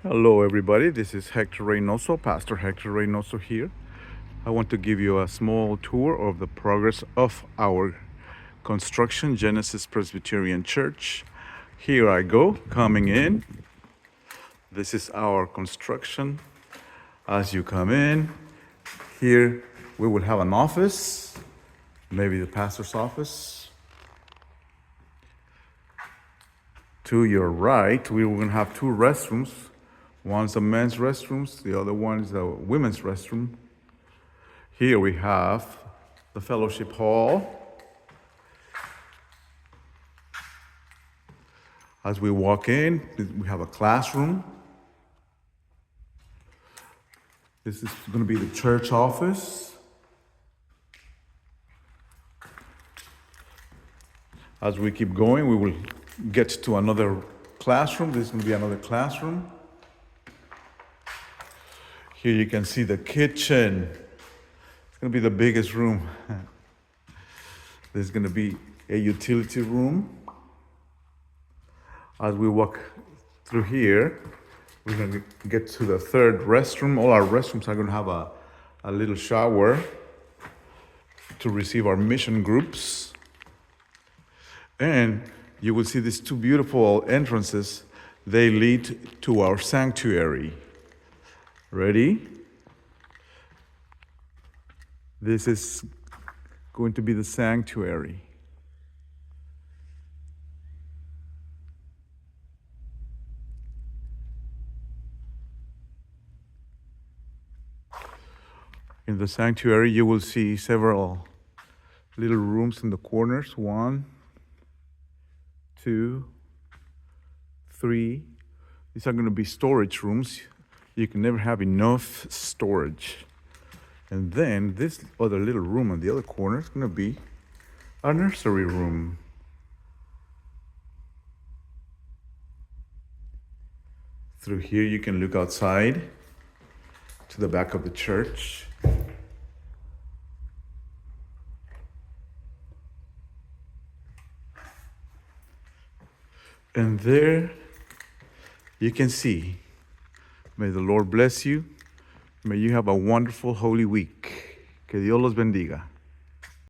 Hello, everybody. This is Hector Reynoso, Pastor Hector Reynoso here. I want to give you a small tour of the progress of our construction, Genesis Presbyterian Church. Here I go, coming in. This is our construction. As you come in, here we will have an office, maybe the pastor's office. To your right, we're going to have two restrooms. One's the men's restrooms, the other one is the women's restroom. Here we have the fellowship hall. As we walk in, we have a classroom. This is going to be the church office. As we keep going, we will get to another classroom. This is going to be another classroom. Here you can see the kitchen. It's going to be the biggest room. There's going to be a utility room. As we walk through here, we're going to get to the third restroom. All our restrooms are going to have a little shower to receive our mission groups. And you will see these two beautiful entrances. They lead to our sanctuary. Ready? This is going to be the sanctuary. In the sanctuary, you will see several little rooms in the corners. 1, 2, 3. These are going to be storage rooms. You can never have enough storage. And then this other little room on the other corner is going to be a nursery room. Through here you can look outside to the back of the church. And there you can see. May the Lord bless you. May you have a wonderful Holy Week. Que Dios los bendiga.